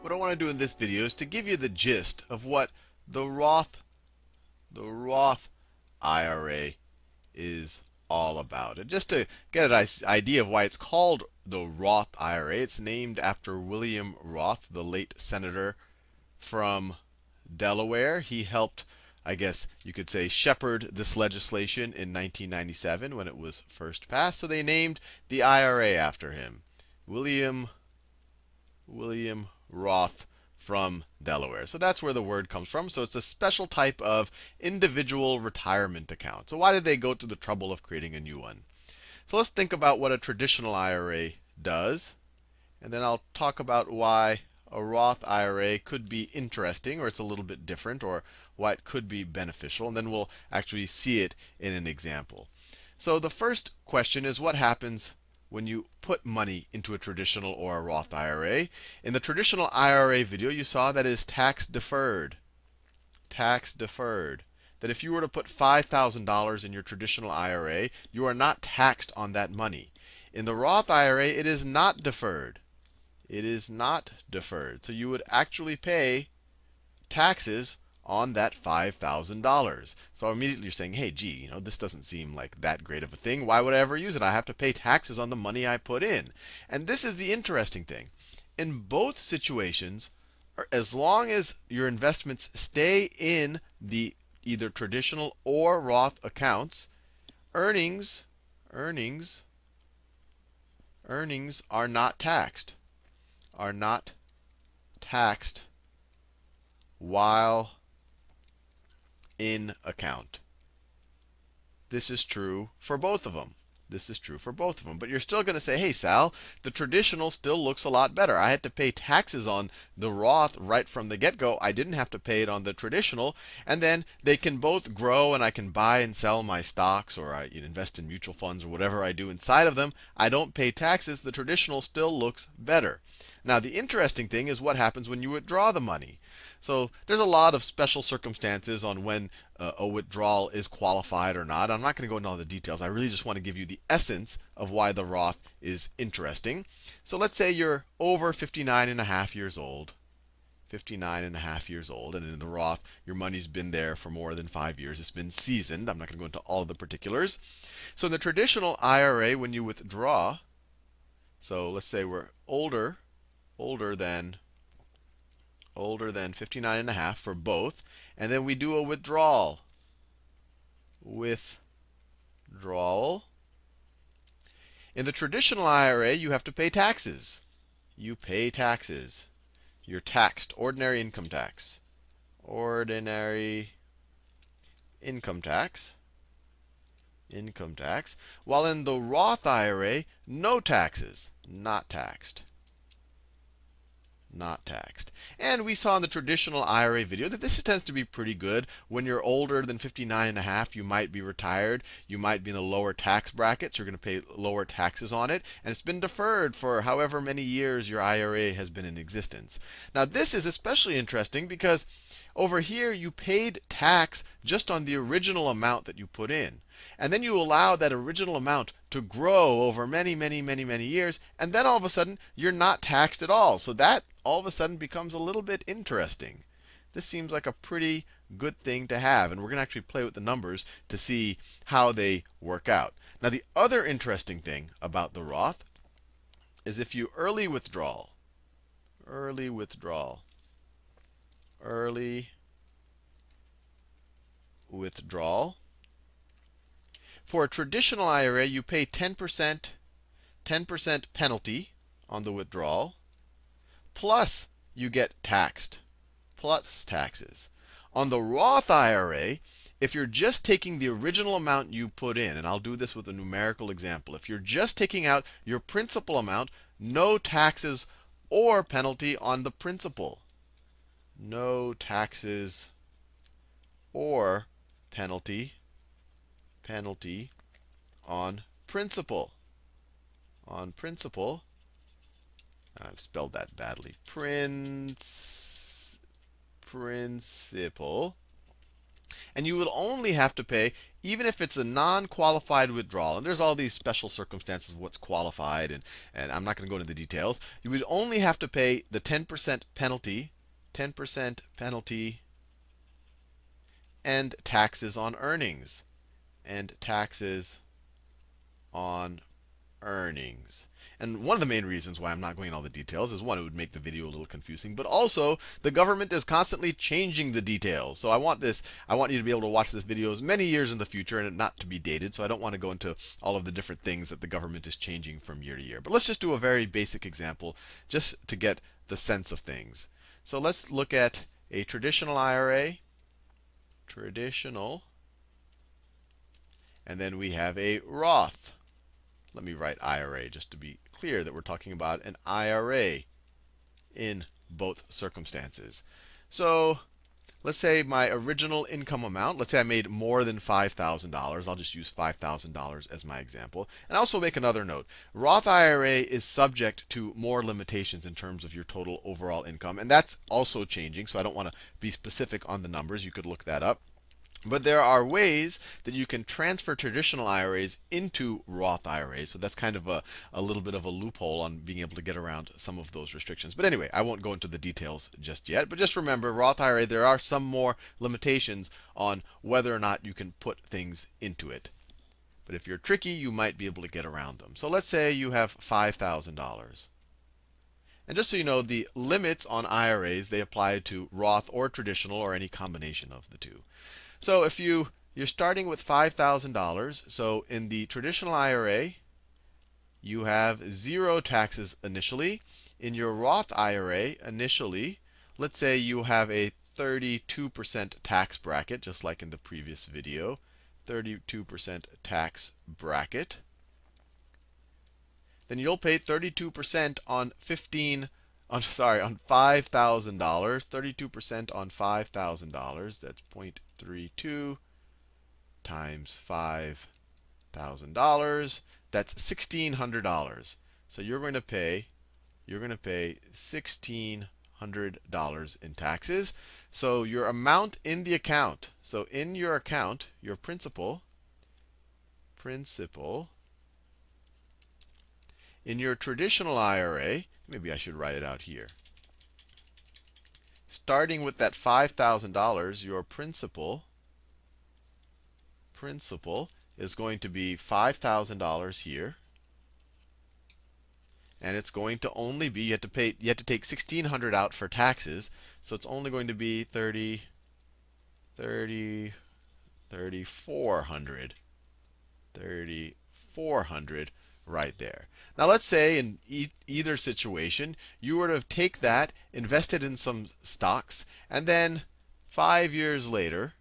What I want to do in this video is to give you the gist of what the Roth IRA is all about. And just to get an idea of why it's called the Roth IRA, it's named after William Roth, the late senator from Delaware. He helped, I guess you could say, shepherd this legislation in 1997 when it was first passed. So they named the IRA after him. William Roth from Delaware. So that's where the word comes from. So it's a special type of individual retirement account. So why did they go to the trouble of creating a new one? So let's think about what a traditional IRA does. And then I'll talk about why a Roth IRA could be interesting, or it's a little bit different, or why it could be beneficial. And then we'll actually see it in an example. So the first question is, what happens when you put money into a traditional or a Roth IRA? In the traditional IRA video, you saw that is tax deferred. Tax deferred. That if you were to put $5,000 in your traditional IRA, you are not taxed on that money. In the Roth IRA, it is not deferred. It is not deferred. So you would actually pay taxes on that $5,000. So immediately you're saying, hey, gee, this doesn't seem like that great of a thing. Why would I ever use it? I have to pay taxes on the money I put in. And this is the interesting thing. In both situations, as long as your investments stay in the either traditional or Roth accounts, earnings are not taxed. Are not taxed while in account. This is true for both of them. This is true for both of them. But you're still going to say, hey, Sal, the traditional still looks a lot better. I had to pay taxes on the Roth right from the get-go. I didn't have to pay it on the traditional. And then they can both grow, and I can buy and sell my stocks, or I invest in mutual funds, or whatever I do inside of them. I don't pay taxes. The traditional still looks better. Now, the interesting thing is what happens when you withdraw the money. So there's a lot of special circumstances on when a withdrawal is qualified or not. I'm not going to go into all the details. I really just want to give you the essence of why the Roth is interesting. So let's say you're over 59 and a half years old. 59 and a half years old. And in the Roth, your money's been there for more than 5 years. It's been seasoned. I'm not going to go into all of the particulars. So in the traditional IRA, when you withdraw, so let's say we're older than 59 and a half for both, and then we do a withdrawal. Withdrawal. In the traditional IRA, you have to pay taxes. You pay taxes. You're taxed. Ordinary income tax. Ordinary income tax. Income tax. While in the Roth IRA, no taxes. Not taxed. Not taxed. And we saw in the traditional IRA video that this tends to be pretty good. When you're older than 59 and a half, you might be retired. You might be in a lower tax bracket, so you're going to pay lower taxes on it. And it's been deferred for however many years your IRA has been in existence. Now, this is especially interesting because over here you paid tax just on the original amount that you put in. And then you allow that original amount to grow over many, many, many, many years. And then all of a sudden, you're not taxed at all. So that all of a sudden becomes a little bit interesting. This seems like a pretty good thing to have. And we're going to actually play with the numbers to see how they work out. Now, the other interesting thing about the Roth is if you early withdrawal, for a traditional IRA, you pay 10% penalty on the withdrawal, plus you get taxed, plus taxes. On the Roth IRA, if you're just taking the original amount you put in, and I'll do this with a numerical example. If you're just taking out your principal amount, no taxes or penalty on the principal. No taxes or penalty on principal. On principal. I've spelled that badly. Principal. And you would only have to pay, even if it's a non-qualified withdrawal, and there's all these special circumstances of what's qualified, and I'm not going to go into the details. You would only have to pay the 10% penalty, 10% penalty, and taxes on earnings, and taxes on earnings. And one of the main reasons why I'm not going into all the details is, one, it would make the video a little confusing, but also the government is constantly changing the details. So I want you to be able to watch this video many years in the future and it not to be dated. So I don't want to go into all of the different things that the government is changing from year to year. But let's just do a very basic example just to get the sense of things. So let's look at a traditional IRA, traditional, and then we have a Roth. Let me write IRA just to be clear that we're talking about an IRA in both circumstances. So let's say my original income amount, let's say I made more than $5,000. I'll just use $5,000 as my example. And also make another note. Roth IRA is subject to more limitations in terms of your total overall income. And that's also changing, so I don't want to be specific on the numbers. You could look that up. But there are ways that you can transfer traditional IRAs into Roth IRAs. So that's kind of a little bit of a loophole on being able to get around some of those restrictions. But anyway, I won't go into the details just yet. But just remember, Roth IRA, there are some more limitations on whether or not you can put things into it. But if you're tricky, you might be able to get around them. So let's say you have $5,000. And just so you know, the limits on IRAs, they apply to Roth or traditional or any combination of the two. So if you're starting with $5,000, so in the traditional IRA, you have 0 taxes initially. In your Roth IRA, initially, let's say you have a 32% tax bracket, just like in the previous video, 32% tax bracket. Then you'll pay 32% on on $5,000, 32% on $5,000. That's 0.32 times $5,000. That's $1,600. So you're going to pay $1,600 in taxes. So your amount in the account, so in your account, your principal, in your traditional IRA, maybe I should write it out here. Starting with that $5,000, your principal is going to be $5,000 here. And it's going to only be, you have to take $1,600 out for taxes. So it's only going to be $3,400 right there. Now let's say in either situation, you were to take that, invest it in some stocks, and then 5 years later,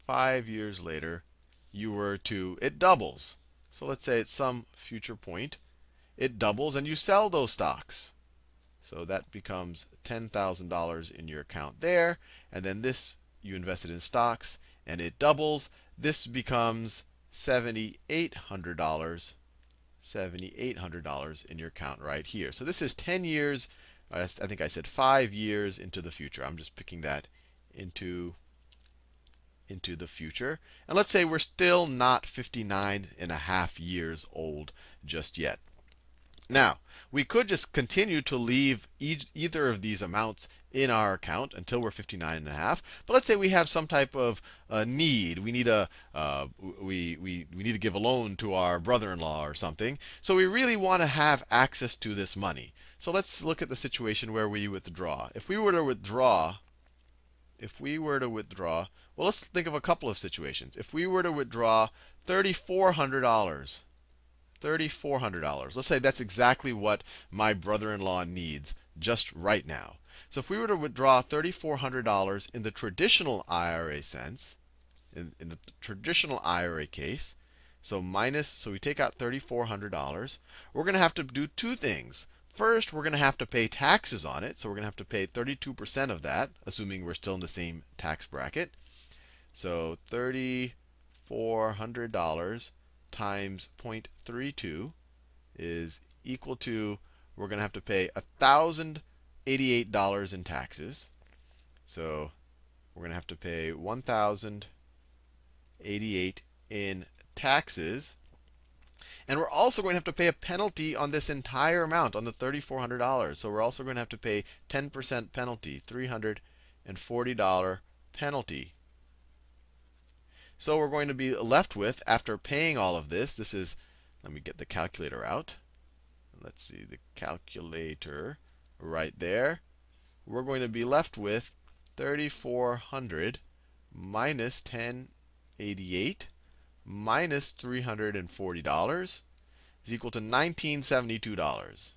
it doubles. So let's say at some future point, it doubles and you sell those stocks. So that becomes $10,000 in your account there. And then this, you invested in stocks, and it doubles. This becomes $7,800 in your account right here. So this is 10 years, I think I said 5 years into the future. I'm just picking that into the future. And let's say we're still not 59.5 years old just yet. Now, we could just continue to leave either of these amounts in our account until we're 59.5. But let's say we have some type of need. We need we need to give a loan to our brother-in-law or something. So we really want to have access to this money. So let's look at the situation where we withdraw. If we were to withdraw, well, let's think of a couple of situations. If we were to withdraw $3,400. Let's say that's exactly what my brother-in-law needs just right now. So if we were to withdraw $3,400 in the traditional IRA sense, in the traditional IRA case, so we take out $3,400, we're going to have to do two things. First, we're going to have to pay taxes on it. So we're going to have to pay 32% of that, assuming we're still in the same tax bracket. So $3,400 times 0.32 is equal to, we're going to have to pay $1,088 in taxes. So We're going to have to pay $1,088 in taxes. And we're also going to have to pay a penalty on this entire amount, on the $3,400. So we're also going to have to pay 10% penalty, $340 penalty. So we're going to be left with, after paying all of this, let me get the calculator out. Let's see, the calculator right there. We're going to be left with 3,400 minus 1088 minus $340 is equal to $1,972.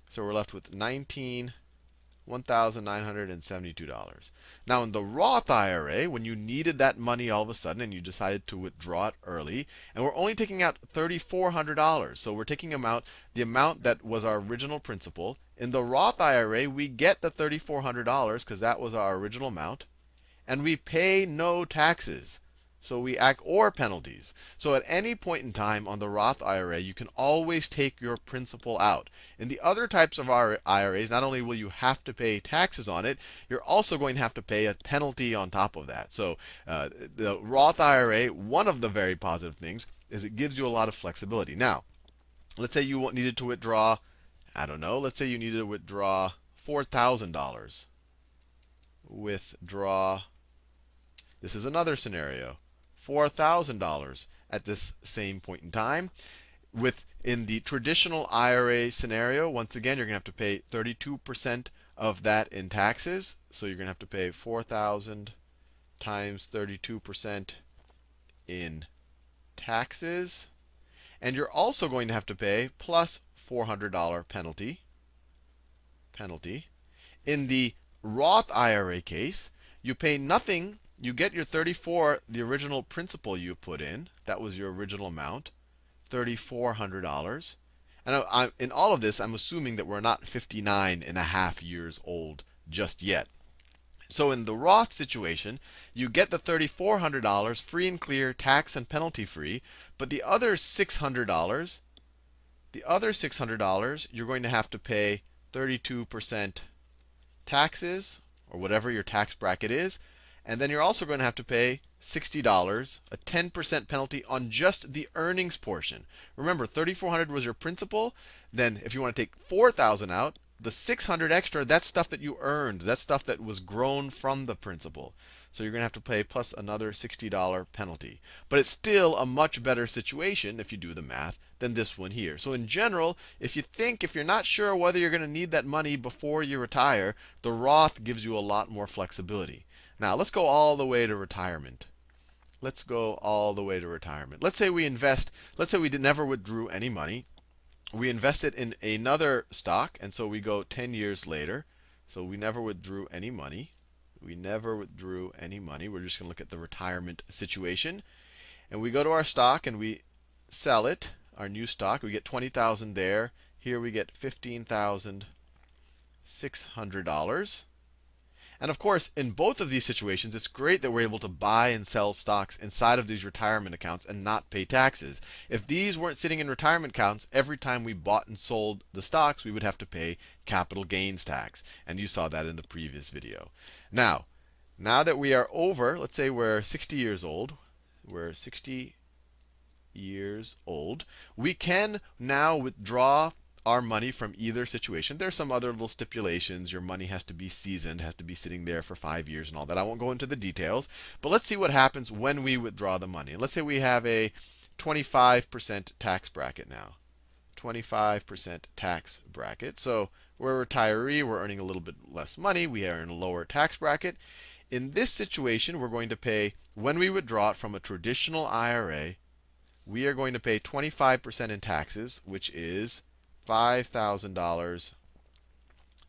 So we're left with $1,972. Now, in the Roth IRA, when you needed that money all of a sudden and you decided to withdraw it early, and we're only taking out $3,400, so we're taking the amount that was our original principal. In the Roth IRA, we get the $3,400 because that was our original amount, and we pay no taxes. So or penalties. So at any point in time on the Roth IRA, you can always take your principal out. In the other types of IRAs, not only will you have to pay taxes on it, you're also going to have to pay a penalty on top of that. So the Roth IRA, one of the very positive things is it gives you a lot of flexibility. Now, let's say you needed to withdraw, I don't know, let's say you needed to withdraw $4,000. This is another scenario. $4,000 at this same point in time. In the traditional IRA scenario, once again, you're going to have to pay 32% of that in taxes. So you're going to have to pay 4,000 times 32% in taxes. And you're also going to have to pay plus $400 penalty. In the Roth IRA case, you pay nothing. You get your 34, the original principal you put in. That was your original amount, $3,400. And in all of this, I'm assuming that we're not 59.5 years old just yet. So in the Roth situation, you get the $3,400 free and clear, tax and penalty free. But the other $600, you're going to have to pay 32% taxes, or whatever your tax bracket is. And then you're also going to have to pay $60, a 10% penalty on just the earnings portion. Remember, $3,400 was your principal. Then if you want to take $4,000 out, the $600 extra, that's stuff that you earned. That's stuff that was grown from the principal. So you're going to have to pay plus another $60 penalty. But it's still a much better situation, if you do the math, than this one here. So in general, if you're not sure whether you're going to need that money before you retire, the Roth gives you a lot more flexibility. Now, let's go all the way to retirement. Let's say we never withdrew any money. We invest it in another stock, and so we go 10 years later. So we never withdrew any money. We're just going to look at the retirement situation. And we go to our stock and we sell it, our new stock. We get $20,000 there. Here we get $15,600. And of course, in both of these situations, it's great that we're able to buy and sell stocks inside of these retirement accounts and not pay taxes. If these weren't sitting in retirement accounts, every time we bought and sold the stocks, we would have to pay capital gains tax. And you saw that in the previous video. Now that we are over, let's say we're 60 years old. We can now withdraw our money from either situation. There's some other little stipulations. Your money has to be seasoned, has to be sitting there for 5 years and all that. I won't go into the details. But let's see what happens when we withdraw the money. Let's say we have a 25% tax bracket now. 25% tax bracket. So we're a retiree. We're earning a little bit less money. We are in a lower tax bracket. In this situation, we're going to pay, when we withdraw it from a traditional IRA, we are going to pay 25% in taxes, which is $5,000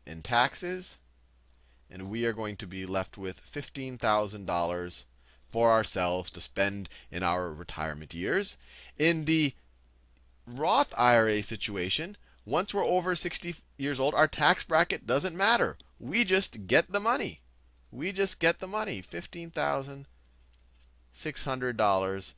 in taxes, and we are going to be left with $15,000 for ourselves to spend in our retirement years. In the Roth IRA situation, once we're over 60 years old, our tax bracket doesn't matter. We just get the money. $15,600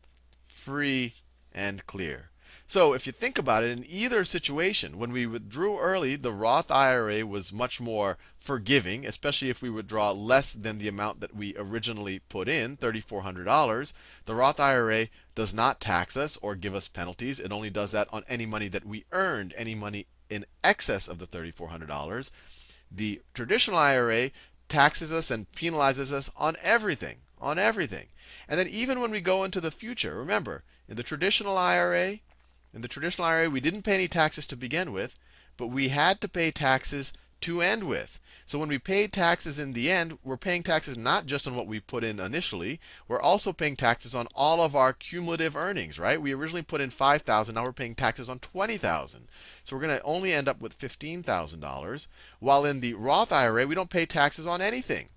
free and clear. So if you think about it, in either situation, when we withdrew early, the Roth IRA was much more forgiving, especially if we withdraw less than the amount that we originally put in, $3,400. The Roth IRA does not tax us or give us penalties. It only does that on any money that we earned, any money in excess of the $3,400. The traditional IRA taxes us and penalizes us on everything, on everything. And then even when we go into the future, remember, in the traditional IRA, we didn't pay any taxes to begin with, but we had to pay taxes to end with. So when we paid taxes in the end, we're paying taxes not just on what we put in initially, we're also paying taxes on all of our cumulative earnings, right? We originally put in $5,000, now we're paying taxes on $20,000. So we're going to only end up with $15,000. While in the Roth IRA, we don't pay taxes on anything.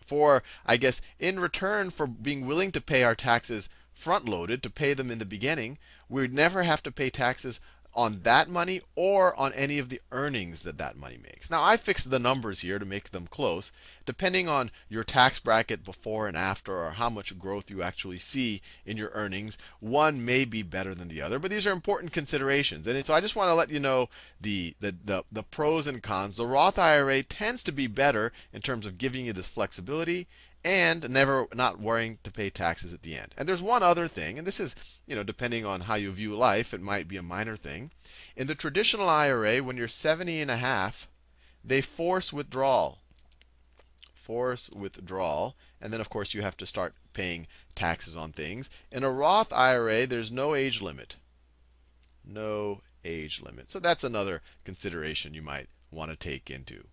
For, I guess, in return for being willing to pay our taxes front loaded, to pay them in the beginning, we would never have to pay taxes on that money or on any of the earnings that that money makes. Now, I fixed the numbers here to make them close. Depending on your tax bracket before and after, or how much growth you actually see in your earnings, one may be better than the other. But these are important considerations. And so I just want to let you know the pros and cons. The Roth IRA tends to be better in terms of giving you this flexibility and never not worrying to pay taxes at the end. And there's one other thing, and this is, depending on how you view life, it might be a minor thing. In the traditional IRA, when you're 70 and a half, they force withdrawal. Force withdrawal. And then, of course, you have to start paying taxes on things. In a Roth IRA, there's no age limit. No age limit. So that's another consideration you might want to take into.